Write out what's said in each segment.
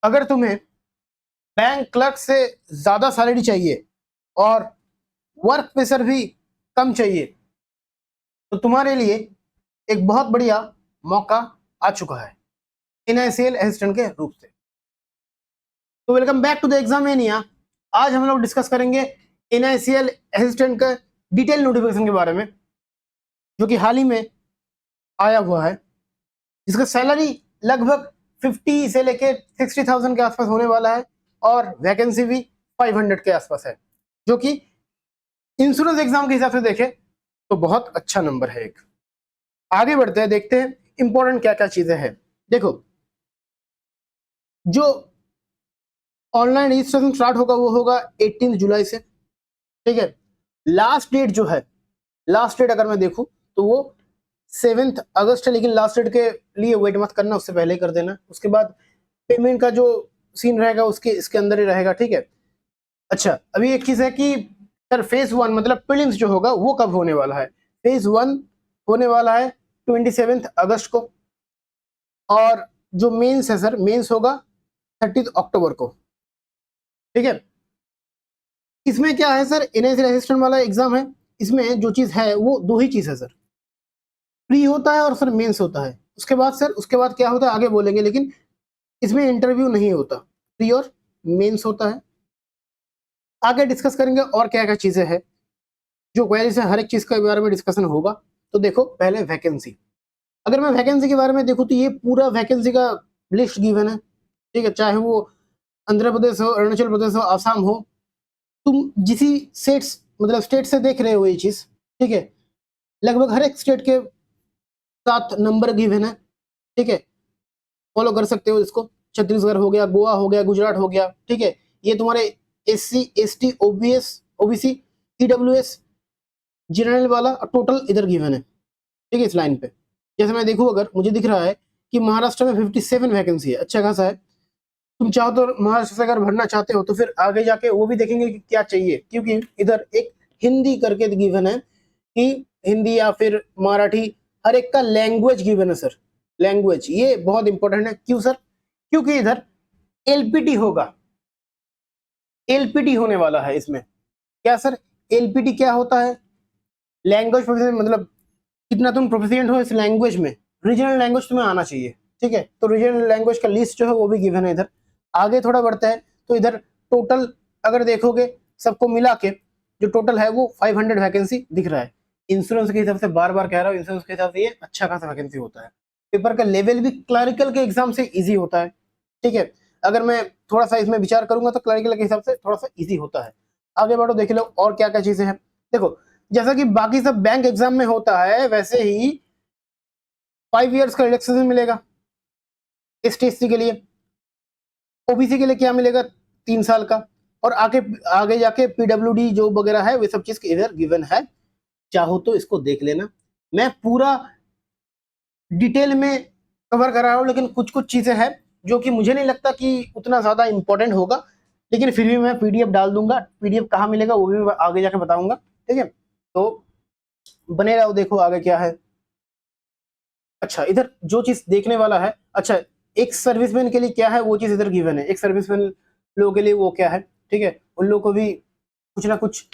अगर तुम्हें bank clerk से ज्यादा सैलरी चाहिए और वर्क प्रेशर भी कम चाहिए तो तुम्हारे लिए एक बहुत बढ़िया मौका आ चुका है NICL असिस्टेंट के रूप से। तो वेलकम बैक टू द एग्जामिनिया। आज हम लोग डिस्कस करेंगे NICL असिस्टेंट का डिटेल नोटिफिकेशन के बारे में, जो कि हाल ही में आया हुआ है, जिसका सैलरी लगभग 50 से लेके 60,000 के आसपास होने वाला है और वैकेंसी भी 500 के आसपास है, जो कि इंश्योरेंस एग्जाम के हिसाब से देखें तो बहुत अच्छा नंबर है। एक आगे बढ़ते हैं, देखते हैं इंपॉर्टेंट क्या क्या चीजें हैं। देखो, जो ऑनलाइन रजिस्ट्रेशन स्टार्ट होगा वो होगा 18 जुलाई से, ठीक है। लास्ट डेट जो है, लास्ट डेट अगर मैं देखूं तो वो 7 अगस्त है, लेकिन लास्ट डेट के लिए वेट मत करना, उससे पहले ही कर देना। उसके बाद पेमेंट का जो सीन रहेगा उसके इसके अंदर ही रहेगा, ठीक है। अच्छा, अभी एक चीज है कि सर फेज 1 मतलब प्रीलिम्स जो होगा वो कब होने वाला है। फेज 1 होने वाला है 27 अगस्त को, और जो मेंस है सर, मेंस होगा 30 अक्टूबर को, ठीक है। इसमें क्या है सर, NICL असिस्टेंट वाला एग्जाम है, इसमें जो चीज है वो दो ही चीज है सर, प्री होता है और सर मेंस होता है। उसके बाद सर, उसके बाद क्या होता है आगे बोलेंगे, लेकिन इसमें इंटरव्यू नहीं होता, प्री और मेंस होता है। आगे डिस्कस करेंगे और क्या क्या चीजें हैं जो क्वेरी से हर एक चीज के बारे में डिस्कशन होगा। तो देखो, पहले वैकेंसी, अगर मैं वैकेंसी के बारे में देखूं तो ये पूरा वैकेंसी का लिस्ट गिवन है, ठीक है। चाहे वो आंध्र प्रदेश हो, अरुणाचल प्रदेश हो, आसाम हो, तुम जिसी स्टेट्स मतलब स्टेट से देख रहे हो ये चीज, ठीक है। लगभग हर एक स्टेट के 7 नंबर गिवन है, ठीक है। फॉलो कर सकते हो इसको। छत्तीसगढ़ हो गया, गोवा हो गया, गुजरात हो गया, ठीक है। ये तुम्हारे SC ST OBC EWS general वाला टोटल इधर गिवन है, ठीक है। इस लाइन पे जैसे मैं देखूं, अगर मुझे दिख रहा है कि महाराष्ट्र में 57 वैकेंसी है, अच्छा खासा है। तुम चाहो तो महाराष्ट्र से अगर भरना चाहते हो तो फिर आगे जाके वो भी देखेंगे कि क्या चाहिए, क्योंकि इधर एक हिंदी करके गिवन है कि हिंदी या फिर मराठी, हर एक का लैंग्वेज गिवन है सर। लैंग्वेज ये बहुत इंपॉर्टेंट है। क्यों सर? क्योंकि इधर LPT होगा, LPT होने वाला है इसमें। क्या सर? LPT क्या होता है? लैंग्वेज प्रोफिशिएंट, मतलब कितना तुम प्रोफिशिएंट हो इस लैंग्वेज में, रीजनल लैंग्वेज तुम्हें आना चाहिए, ठीक है। तो रीजनल लैंग्वेज का लिस्ट जो है वो भी गिवन है इधर। आगे थोड़ा बढ़ता है तो इधर टोटल अगर देखोगे सबको मिला के जो टोटल है वो 500 वैकेंसी दिख रहा है। इंश्योरेंस के हिसाब से बार बार कह रहा हूँ, इंश्योरेंस के हिसाब से ये अच्छा खासा वैकेंसी होता है। पेपर का लेवल भी क्लरिकल के एग्जाम से इजी होता है, ठीक है। अगर मैं थोड़ा सा इसमें विचार करूंगा तो क्लरिकल के हिसाब से थोड़ा सा इजी होता है। आगे बढ़ो, देख लो और क्या क्या चीजें हैं। देखो, जैसा कि बाकी सब बैंक एग्जाम में होता है वैसे ही 5 इयर्स का रिलैक्सेशन मिलेगा ST SC के लिए। OBC के लिए क्या मिलेगा? 3 साल का। और आगे जाके PWD जो वगैरह है वे सब चीज इधर गिवन है, चाहो तो इसको देख लेना। मैं पूरा डिटेल में कवर कर रहा हूँ, लेकिन कुछ कुछ चीजें हैं जो कि मुझे नहीं लगता कि उतना ज्यादा इंपॉर्टेंट होगा, लेकिन फिर भी मैं PDF डाल दूंगा। PDF कहाँ मिलेगा वो भी मैं आगे जाके बताऊंगा, ठीक है। तो बने रहो, देखो आगे क्या है। अच्छा, इधर जो चीज देखने वाला है, अच्छा, एक सर्विसमैन के लिए क्या है वो चीज इधर गिवन है। एक सर्विसमैन लोगों के लिए वो क्या है, ठीक है, उन लोगों को भी कुछ ना कुछ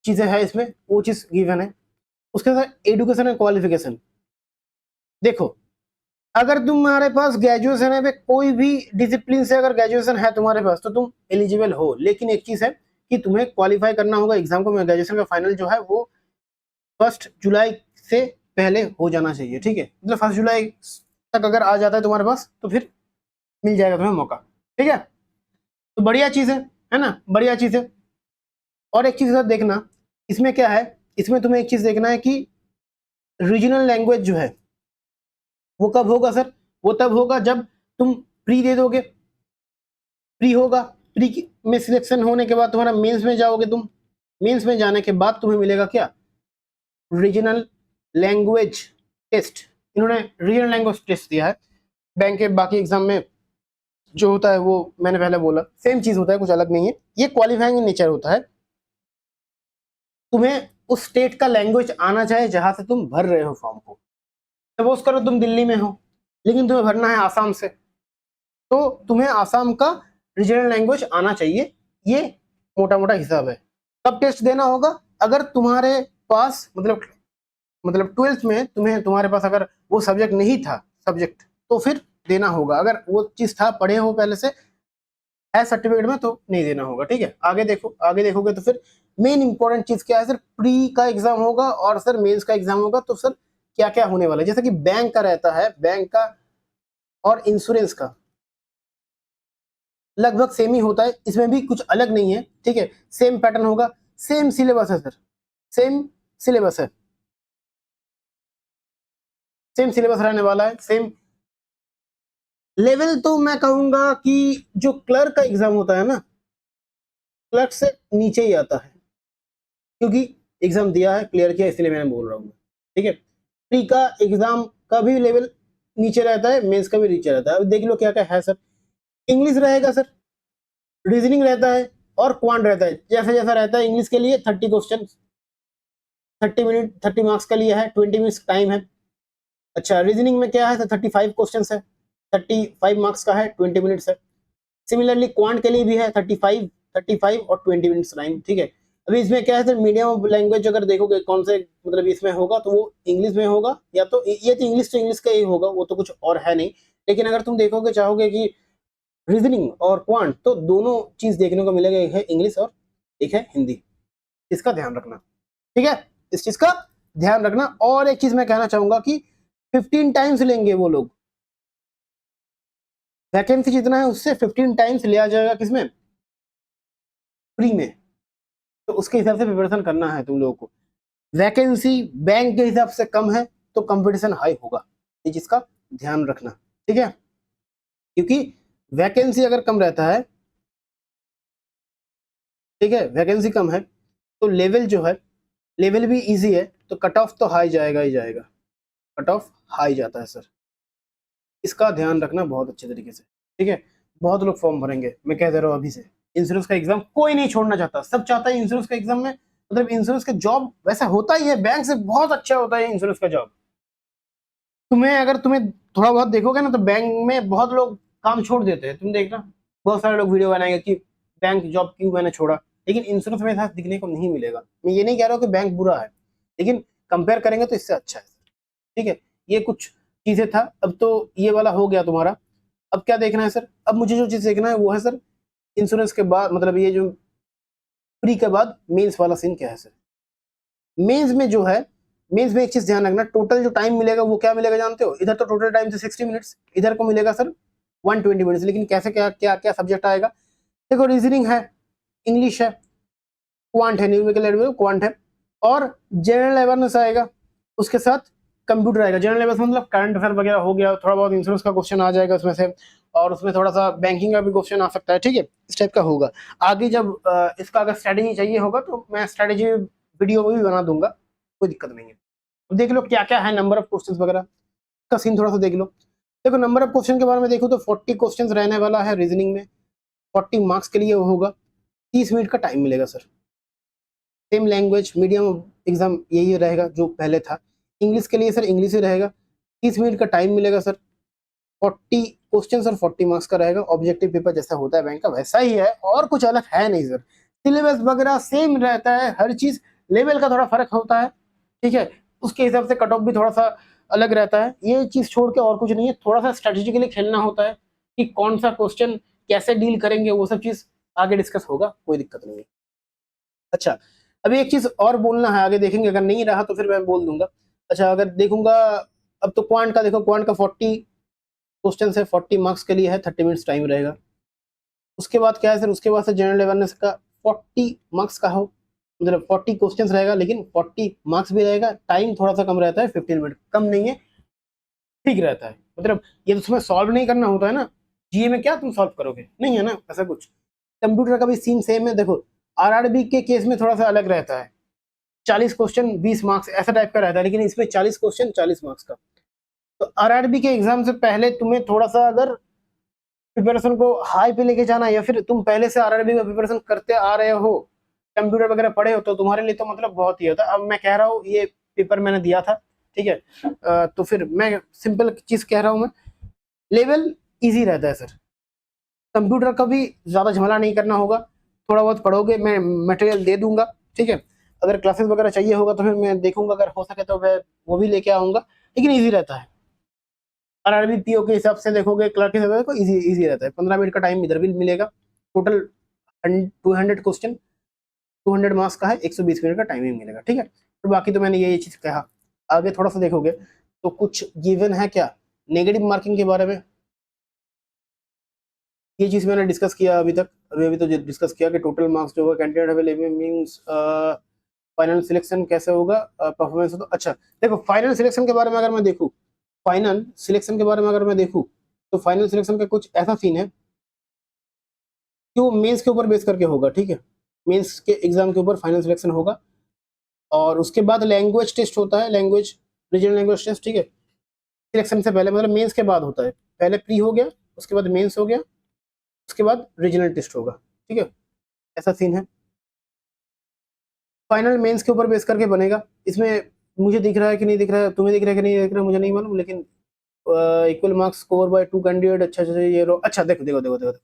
चीजें है इसमें, वो चीज गिवन है। उसके साथ एजुकेशन एंड क्वालिफिकेशन, देखो, अगर तुम्हारे पास ग्रेजुएशन है, कोई भी डिसिप्लिन से अगर ग्रेजुएशन है तुम्हारे पास तो तुम एलिजिबल हो। लेकिन एक चीज है कि तुम्हें क्वालिफाई करना होगा एग्जाम को। ग्रेजुएशन का फाइनल जो है वो 1 जुलाई से पहले हो जाना चाहिए, ठीक है। मतलब 1 जुलाई तक अगर आ जाता है तुम्हारे पास तो फिर मिल जाएगा तुम्हें मौका, ठीक है। तो बढ़िया चीज है ना, बढ़िया चीज है। और एक चीज देखना, इसमें क्या है, इसमें तुम्हें एक चीज देखना है कि रीजनल लैंग्वेज जो है वो कब होगा सर? वो तब होगा जब तुम प्री दे दोगे। प्री होगा, प्री में सिलेक्शन होने के बाद तुम्हारा मेंस में जाओगे तुम। मेंस में जाने के बाद तुम्हें मिलेगा क्या? Regional language test. इन्होंने रीजनल लैंग्वेज टेस्ट दिया है। बैंक के बाकी एग्जाम में जो होता है वो मैंने पहले बोला सेम चीज होता है, कुछ अलग नहीं है। ये क्वालिफाइंग नेचर होता है। तुम्हें उस स्टेट का लैंग्वेज आना चाहिए जहां से तुम भर रहे हो फॉर्म को। सपोज करो तुम दिल्ली में हो लेकिन तुम्हें भरना है आसाम से, तो तुम्हें आसाम का रीजनल लैंग्वेज आना चाहिए, ये मोटा मोटा हिसाब है। कब टेस्ट देना होगा? अगर तुम्हारे पास मतलब 12th में तुम्हारे पास अगर वो सब्जेक्ट नहीं था सब्जेक्ट, तो फिर देना होगा। अगर वो चीज था, पढ़े हो पहले से, है सर्टिफिकेट में, तो नहीं देना होगा। ठीक है, आगे देखो, आगे देखोगे तो फिर मेन इंपॉर्टेंट चीज क्या है सर, प्री का एग्जाम होगा और सर मेंस का एग्जाम होगा। तो सर क्या क्या होने वाला है, जैसे कि बैंक का रहता है, बैंक का और इंश्योरेंस का लगभग सेम ही होता है, इसमें भी कुछ अलग नहीं है। ठीक है, सेम पैटर्न होगा, सेम सिलेबस है सर, सेम सिलेबस है, सेम सिलेबस रहने वाला है, सेम लेवल। तो मैं कहूंगा कि जो क्लर्क का एग्जाम होता है ना, क्लर्क से नीचे ही आता है, क्योंकि एग्जाम दिया है, क्लियर किया, इसलिए मैं बोल रहा हूँ। ठीक है, प्री का एग्जाम का भी लेवल नीचे रहता है, मेंस का भी नीचे रहता है। अब देख लो क्या क्या है सर। इंग्लिश रहेगा सर, रीजनिंग रहता है और क्वांट रहता है। जैसा जैसा रहता है, इंग्लिश के लिए 30 क्वेश्चन, 30 मिनट, 30 मार्क्स का लिए है, 20 मिनट्स टाइम है। अच्छा, रीजनिंग में क्या है सर, 35 क्वेश्चन है, 35 मार्क्स का है, 20 मिनट्स है। सिमिलरली क्वांट के लिए भी है 35 और 20 मिनट्स टाइम। ठीक है, अभी इसमें क्या है सर, मीडियम ऑफ लैंग्वेज अगर देखोगे कौन से मतलब इसमें होगा, तो वो इंग्लिश में होगा, या तो ये तो इंग्लिश का ही होगा, वो तो कुछ और है नहीं। लेकिन अगर तुम देखोगे, चाहोगे कि रीजनिंग और क्वांट, तो दोनों चीज देखने को मिलेगा, एक है इंग्लिश और एक है हिंदी। इसका ध्यान रखना, ठीक है, इस चीज का ध्यान रखना। और एक चीज मैं कहना चाहूंगा कि 15 टाइम्स लेंगे वो लोग, वैकेंसी जितना है उससे 15 टाइम्स लिया जाएगा, किसमें, प्री में। तो उसके हिसाब से प्रिपरेशन करना है तुम लोगों को। वैकेंसी बैंक के हिसाब से कम है, तो कंपटीशन हाई होगा, ये चीज का ध्यान रखना। ठीक है, क्योंकि वैकेंसी अगर कम रहता है, ठीक है, वैकेंसी कम है, तो लेवल जो है, लेवल भी इजी है, तो कट ऑफ तो हाई जाएगा ही जाएगा, कट ऑफ हाई जाता है सर। इसका ध्यान रखना बहुत अच्छे तरीके से। ठीक है, बहुत लोग फॉर्म भरेंगे, मैं कह दे रहा हूँ अभी से। इंश्योरेंस का एग्जाम कोई नहीं छोड़ना चाहता, सब चाहता है इंश्योरेंस का एग्जाम में, मतलब इंश्योरेंस का जॉब वैसा होता ही है, बैंक से बहुत अच्छा होता है इंश्योरेंस का जॉब। अगर तुम्हें थोड़ा बहुत देखोगे ना, तो बैंक में बहुत लोग काम छोड़ देते हैं, तुम देखना, बहुत सारे लोग वीडियो बनाएंगे कि बैंक जॉब क्यों मैंने छोड़ा। लेकिन इंश्योरेंस में साथ दिखने को नहीं मिलेगा। मैं ये नहीं कह रहा हूँ कि बैंक बुरा है, लेकिन कंपेयर करेंगे तो इससे अच्छा है। ठीक है, ये कुछ चीजें था। अब तो ये वाला हो गया तुम्हारा, अब क्या देखना है सर, अब मुझे जो चीज देखना है वो है सर, इंश्योरेंस के बाद मतलब ये जो प्री के बाद मेंस वाला सीन क्या है सर। मेंस में जो है, मेंस में एक चीज ध्यान रखना, टोटल जो टाइम मिलेगा वो क्या मिलेगा जानते हो, इधर तो टोटल टाइम से 60 मिनट्स, इधर को मिलेगा सर 120 मिनट्स। लेकिन कैसे, क्या क्या क्या सब्जेक्ट आएगा, देखो, रीजनिंग है, इंग्लिश है, क्वांट है, न्यूमेरिकल एल्जेब्रा क्वांट है, और जनरल अवेयरनेस आएगा, उसके साथ कंप्यूटर आएगा। जनरल अवेयरनेस मतलब करंट अफेयर वगैरह हो गया, थोड़ा बहुत इंश्योरेंस का क्वेश्चन आ जाएगा उसमें से, और उसमें थोड़ा सा बैंकिंग का भी क्वेश्चन आ सकता है। ठीक है, इस टाइप का होगा। आगे जब इसका अगर स्ट्रेटेजी चाहिए होगा, तो मैं स्ट्रेटेजी वीडियो भी बना दूंगा, कोई दिक्कत नहीं है। तो देख लो क्या क्या है, नंबर ऑफ क्वेश्चन वगैरह का सीन थोड़ा सा देख लो। देखो, नंबर ऑफ क्वेश्चन के बारे में देखो तो 40 क्वेश्चन रहने वाला है रीजनिंग में, 40 मार्क्स के लिए वो होगा, 30 मिनट का टाइम मिलेगा sir. Same language medium exam यही रहेगा जो पहले था। इंग्लिश के लिए सर इंग्लिश ही रहेगा, 30 मिनट का टाइम मिलेगा सर, 40 क्वेश्चन और 40 मार्क्स का रहेगा। ऑब्जेक्टिव पेपर जैसा होता है बैंक का वैसा ही है, और कुछ अलग है नहीं सर। सिलेबस वगैरह सेम रहता है, हर चीज, लेवल का थोड़ा फर्क होता है। ठीक है, उसके हिसाब से कट ऑफ भी थोड़ा सा अलग रहता है। ये चीज छोड़ के और कुछ नहीं है, थोड़ा सा स्ट्रेटेजिकली खेलना होता है कि कौन सा क्वेश्चन कैसे डील करेंगे, वो सब चीज आगे डिस्कस होगा, कोई दिक्कत नहीं है। अच्छा, अभी एक चीज और बोलना है, आगे देखेंगे, अगर नहीं रहा तो फिर मैं बोल दूंगा। अच्छा, अगर देखूंगा, अब तो क्वांट का देखो, क्वांट का 40 क्वेश्चन है, 40 मार्क्स के लिए है, 30 मिनट्स टाइम रहेगा। उसके बाद क्या है सर, उसके बाद से जनरल अवेयरनेस का 40 मार्क्स का हो, मतलब 40 क्वेश्चन रहेगा, लेकिन 40 मार्क्स भी रहेगा, टाइम थोड़ा सा कम रहता है, 15 मिनट, कम नहीं है, ठीक रहता है। मतलब ये तो तुम्हें सॉल्व नहीं करना होता है ना, जीए में क्या तुम सॉल्व करोगे, नहीं है ना ऐसा कुछ। कंप्यूटर का भी सीन सेम है। देखो, आरआरबी के केस में थोड़ा सा अलग रहता है, 40 क्वेश्चन 20 मार्क्स ऐसा टाइप का रहता है, लेकिन इसमें 40 क्वेश्चन 40 मार्क्स का। तो आरआरबी के एग्जाम से पहले तुम्हें थोड़ा सा अगर प्रिपरेशन को हाई पे लेके जाना, या फिर तुम पहले से आरआरबी का प्रिपरेशन करते आ रहे हो, कंप्यूटर वगैरह पढ़े हो, तो तुम्हारे लिए तो मतलब बहुत ही होता है। अब मैं कह रहा हूँ, ये पेपर मैंने दिया था, ठीक है, तो फिर मैं सिंपल चीज कह रहा हूँ, मैं लेवल इजी रहता है सर। कंप्यूटर का भी ज़्यादा झमेला नहीं करना होगा, थोड़ा बहुत पढ़ोगे, मैं मटेरियल दे दूंगा, ठीक है। अगर क्लासेस वगैरह चाहिए होगा तो फिर मैं देखूंगा, अगर हो सके तो मैं वो भी लेके आऊंगा, लेकिन ईजी रहता है। आरआरबी पीओ के हिसाब से देखोगे, क्लर्क के हिसाब से, को ईजी रहता है। 15 मिनट का टाइम इधर भी मिलेगा। टोटल 200 क्वेश्चन, 200 मार्क्स का है, 120 मिनट का टाइमिंग मिलेगा, ठीक है। तो बाकी तो मैंने ये चीज कहा। आगे थोड़ा सा देखोगे तो कुछ गिवन है क्या नेगेटिव मार्किंग के बारे में, ये चीज मैंने डिस्कस किया अभी तक, अभी तो डिस्कस किया कि टोटल मार्क्स जो होगा candidate available means final selection कैसे होगा, परफॉर्मेंस। तो अच्छा देखो, फाइनल सिलेक्शन के बारे में अगर मैं देखूं, फाइनल सिलेक्शन के बारे में अगर मैं देखूं, तो फाइनल सिलेक्शन का कुछ ऐसा सीन है कि वो मेंस के ऊपर बेस करके होगा, ठीक है। मेंस के एग्जाम के ऊपर फाइनल सिलेक्शन होगा, और उसके बाद लैंग्वेज टेस्ट होता है, लैंग्वेज, रीजनल लैंग्वेज टेस्ट, ठीक है। सिलेक्शन से पहले, मतलब मेंस के बाद होता है, पहले प्री हो गया, उसके बाद मेंस हो गया, उसके बाद रीजनल टेस्ट होगा, ठीक है। ऐसा सीन है। फाइनल मेंस के ऊपर बेस करके बनेगा। इसमें मुझे दिख रहा है कि नहीं दिख रहा है, तुम्हें दिख रहा है कि नहीं दिख रहा है, मुझे नहीं मालूम, लेकिन equal marks score bye 2 candidate. अच्छा अच्छा, ये रो, अच्छा देखो देखो देखो देखो,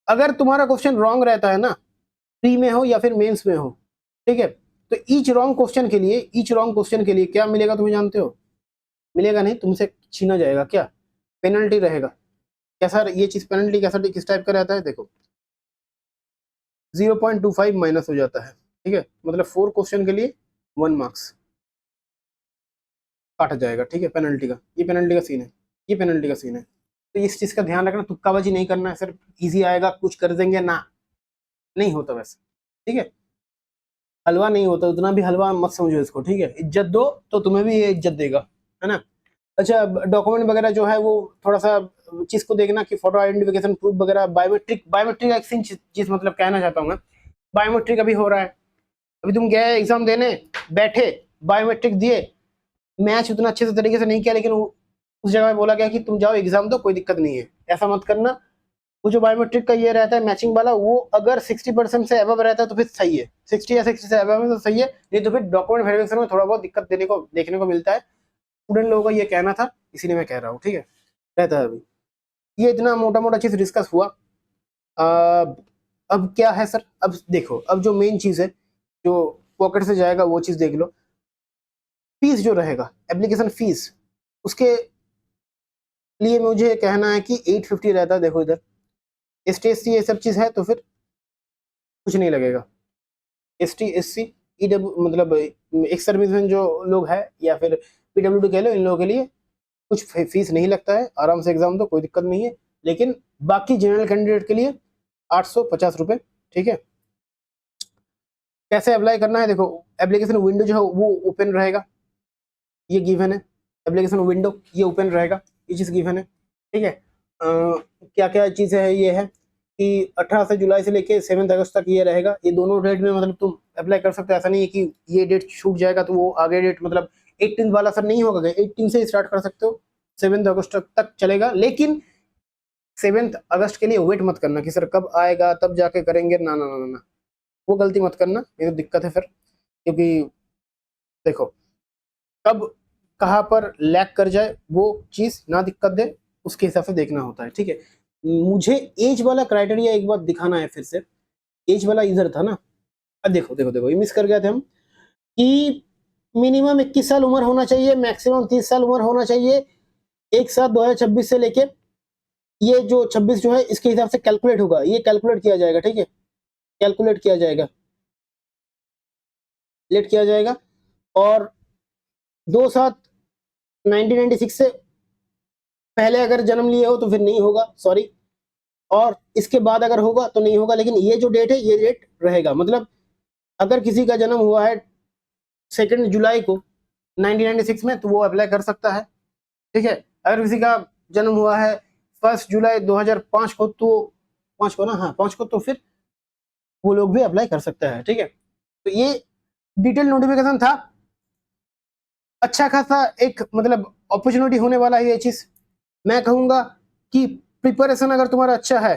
अगर तुम्हारा क्वेश्चन रॉन्ग रहता है ना, प्री में हो या फिर मेंस में हो, ठीक है, तो ईच रॉन्ग क्वेश्चन के लिए, ईच रॉन्ग क्वेश्चन के लिए क्या मिलेगा तुम्हें जानते हो? मिलेगा नहीं, तुमसे छीना जाएगा। क्या? पेनल्टी रहेगा। कैसा ये चीज, पेनल्टी कैसा, किस टाइप का रहता है देखो, 0.25 माइनस हो जाता है, ठीक है। मतलब 4 क्वेश्चन के लिए 1 मार्क्स काटा जाएगा, ठीक है, पेनल्टी का। ये पेनल्टी का सीन है, ये पेनल्टी का सीन है। तो इस चीज का ध्यान रखना, तुक्काबाजी नहीं करना है, सिर्फ इजी आएगा कुछ कर देंगे ना, नहीं होता वैसे, ठीक है। हलवा नहीं होता, उतना भी हलवा मत समझो इसको, ठीक है। इज्जत दो तो तुम्हें भी ये इज्जत देगा, है ना। अच्छा, डॉक्यूमेंट वगैरह जो है वो थोड़ा सा चीज को देखना कि फोटो आइडेंटिफिकेशन प्रूफ वगैरह, बायोमेट्रिक, बायोमेट्रिक एक चीज मतलब कहना चाहता हूँ मैं, बायोमेट्रिक अभी हो रहा है। अभी तुम गए एग्जाम देने, बैठे, बायोमेट्रिक दिए, मैच उतना अच्छे से तरीके से नहीं किया, लेकिन उस जगह बोला गया कि तुम जाओ एग्जाम दो, कोई दिक्कत नहीं है। ऐसा मत करना। वो जो बायोमेट्रिक का ये रहता है मैचिंग वाला, वो अगर 60% से अबव रहता है तो फिर सही है, 60 या 60 से अबव है तो सही है, नहीं तो फिर डॉक्यूमेंट वेरिफिकेशन में थोड़ा बहुत दिक्कत देखने को मिलता है। स्टूडेंट लोगों का ये कहना था, इसीलिए मैं कह रहा हूँ, ठीक है, रहता है अभी। ये इतना मोटा मोटा चीज डिस्कस हुआ। अब क्या है सर, अब देखो, अब जो मेन चीज है जो पॉकेट से जाएगा वो चीज देख लो। फीस जो रहेगा, एप्लीकेशन फीस, उसके लिए मुझे कहना है कि 850 रहता है। देखो इधर एस टी एस सी ये सब चीज है तो फिर कुछ नहीं लगेगा। S T S C E W, मतलब एक्स सर्विसमैन जो लोग है, या फिर पीडब्ल्यूडी कह लो, इन लोगों के लिए कुछ फीस नहीं लगता है, आराम से एग्जाम दो, कोई दिक्कत नहीं है। लेकिन बाकी जनरल कैंडिडेट के लिए 850 रुपये, ठीक है। कैसे अप्लाई करना है देखो, एप्लीकेशन विंडो जो है वो ओपन रहेगा, ये गिवन है। एप्लीकेशन विंडो ये ओपन रहेगा, ये चीज गिवन है, ठीक है। क्या क्या चीजें है, ये है कि 18 जुलाई से लेके 7 अगस्त तक ये रहेगा। ये दोनों डेट में मतलब तुम अप्लाई कर सकते हो, ऐसा नहीं है कि ये डेट छूट जाएगा तो वो आगे डेट, मतलब 18 वाला सर नहीं होगा, 18 से स्टार्ट कर सकते हो, 7 अगस्त तक चलेगा। लेकिन 7 अगस्त के लिए वेट मत करना कि सर कब आएगा तब जाके करेंगे, ना ना ना ना, वो गलती मत करना, ये तो दिक्कत है फिर। क्योंकि देखो, कब कहाँ पर लैग कर जाए वो चीज ना दिक्कत दे, उसके हिसाब से देखना होता है, ठीक है। मुझे एज वाला क्राइटेरिया एक बार दिखाना है फिर से। एज वाला इधर था ना, अब देखो देखो देखो, ये मिस कर गए थे हम, कि मिनिमम 21 साल उम्र होना चाहिए, मैक्सिमम 30 साल उम्र होना चाहिए। एक साथ 2026 से लेके ये जो 26 जो है इसके हिसाब से कैलकुलेट होगा, ये कैलकुलेट किया जाएगा, ठीक है, कैलकुलेट किया जाएगा, लेट किया जाएगा। और 2/7 1996 से पहले अगर जन्म लिए हो तो फिर नहीं होगा, सॉरी, और इसके बाद अगर होगा तो नहीं होगा। लेकिन ये जो डेट है ये डेट रहेगा, मतलब अगर किसी का जन्म हुआ है 2 जुलाई को 1996 में तो वो अप्लाई कर सकता है, ठीक है। अगर किसी का जन्म हुआ है 1 जुलाई 2005 को, तो 5 को ना, हाँ 5 को, तो फिर वो लोग भी अप्लाई कर सकता है, ठीक है। तो ये डिटेल नोटिफिकेशन था, अच्छा खासा एक मतलब अपॉर्चुनिटी होने वाला है ये चीज। मैं कहूंगा कि प्रिपरेशन अगर तुम्हारा अच्छा है,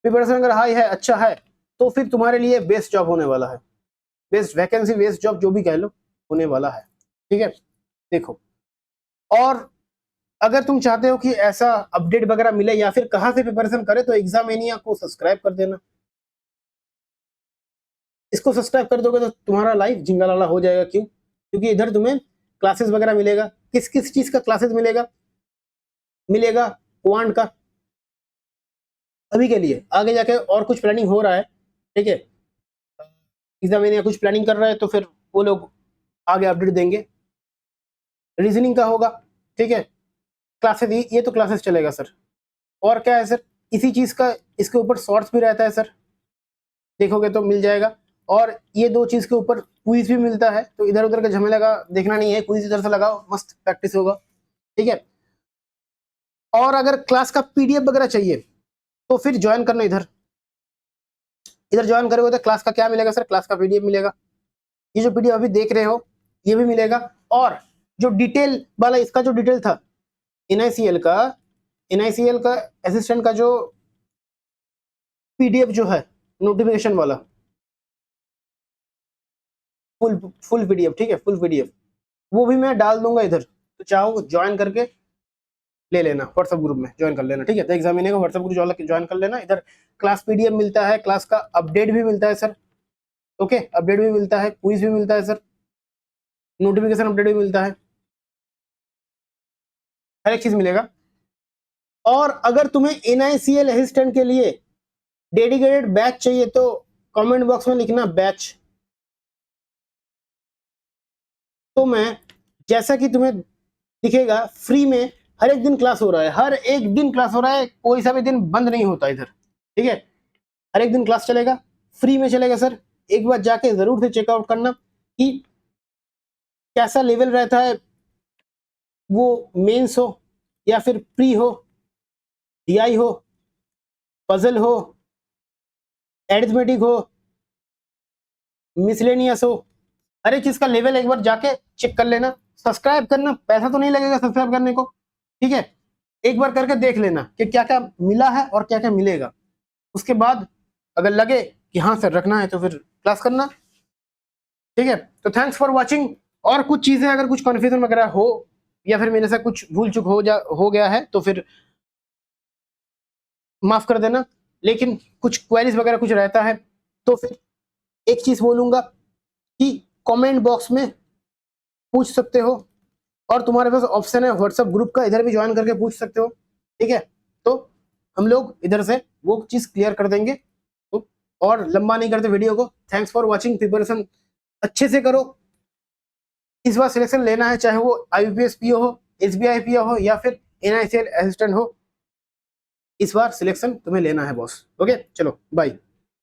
प्रिपरेशन अगर हाई है, अच्छा है, तो फिर तुम्हारे लिए बेस्ट जॉब होने वाला है, बेस्ट वैकेंसी, बेस्ट जॉब जो भी कह लो, होने वाला है, ठीक है। देखो, और अगर तुम चाहते हो कि ऐसा अपडेट वगैरह मिले या फिर कहाँ से प्रिपरेशन करे तो एग्जामेनिया को सब्सक्राइब कर देना। इसको सब्सक्राइब कर दोगे तो तुम्हारा लाइफ जिंगालाला हो जाएगा। क्यों? क्योंकि इधर तुम्हें क्लासेस वगैरह मिलेगा। किस किस चीज का क्लासेस मिलेगा? मिलेगा क्वांट का अभी के लिए, आगे जाके और कुछ प्लानिंग हो रहा है, ठीक है, एग्जामिनिया कुछ प्लानिंग कर रहा है तो फिर वो लोग आगे अपडेट देंगे। रीजनिंग का होगा, ठीक है, क्लासेस ये तो क्लासेस चलेगा सर। और क्या है सर, इसी चीज का इसके ऊपर शॉर्ट्स भी रहता है सर, देखोगे तो मिल जाएगा। और ये दो चीज के ऊपर क्विज भी मिलता है, तो इधर उधर का झमेला का देखना नहीं है, क्विज इधर से लगाओ, मस्त प्रैक्टिस होगा, ठीक है। और अगर क्लास का पीडीएफ वगैरह चाहिए तो फिर ज्वाइन करना इधर। इधर ज्वाइन करोगे तो क्लास का क्या मिलेगा सर? क्लास का पीडीएफ मिलेगा। ये जो पीडीएफ अभी देख रहे हो ये भी मिलेगा। और जो डिटेल वाला इसका जो डिटेल था एनआईसीएल का असिस्टेंट का जो पीडीएफ जो है नोटिफिकेशन वाला, फुल पीडीएफ, ठीक है, फुल पीडीएफ वो भी मैं डाल दूंगा इधर, तो चाहो ज्वाइन करके ले लेना, व्हाट्सएप ग्रुप में ज्वाइन कर लेना, ठीक है। तो एग्जामिने का व्हाट्सएप ग्रुप ज्वाइन कर लेना। इधर क्लास पीडीएफ मिलता है, क्लास का अपडेट भी मिलता है सर, ओके, अपडेट भी मिलता है, क्विज भी मिलता है सर, नोटिफिकेशन अपडेट भी मिलता है, हर एक चीज मिलेगा। और अगर तुम्हें एनआईसीएल असिस्टेंट के लिए डेडिकेटेड बैच चाहिए तो कमेंट बॉक्स में लिखना बैच, तो मैं जैसा कि तुम्हें दिखेगा फ्री में हर एक दिन क्लास हो रहा है, हर एक दिन क्लास हो रहा है, कोई सा भी दिन बंद नहीं होता इधर, ठीक है, हर एक दिन क्लास चलेगा, फ्री में चलेगा सर। एक बार जाके जरूर से चेकआउट करना कि कैसा लेवल रहता है, वो मेंस हो या फिर प्री हो, डीआई हो, पजल हो, एरिथमेटिक हो, मिसलेनियस हो, हर एक चीज का लेवल एक बार जाके चेक कर लेना। सब्सक्राइब करना, पैसा तो नहीं लगेगा सब्सक्राइब करने को, ठीक है, एक बार करके देख लेना कि क्या क्या मिला है और क्या क्या मिलेगा। उसके बाद अगर लगे कि हाँ सर रखना है तो फिर क्लास करना, ठीक है। तो थैंक्स फॉर वॉचिंग। और कुछ चीजें अगर कुछ कन्फ्यूजन वगैरह हो या फिर मेरे से कुछ भूल चूक हो गया है तो फिर माफ कर देना, लेकिन कुछ क्वेरीज वगैरह कुछ रहता है तो फिर एक चीज बोलूंगा कि कमेंट बॉक्स में पूछ सकते हो, और तुम्हारे पास ऑप्शन है व्हाट्सएप ग्रुप का, इधर भी ज्वाइन करके पूछ सकते हो, ठीक है। तो हम लोग इधर से वो चीज क्लियर कर देंगे। तो और लंबा नहीं करते वीडियो को, थैंक्स फॉर वॉचिंग। प्रिपरेशन अच्छे से करो, इस बार सिलेक्शन लेना है, चाहे वो आईबीपीएस पीओ हो, एसबीआई पीओ हो या फिर एनआईसीएल असिस्टेंट हो, इस बार सिलेक्शन तुम्हें लेना है बॉस। ओके, चलो बाय।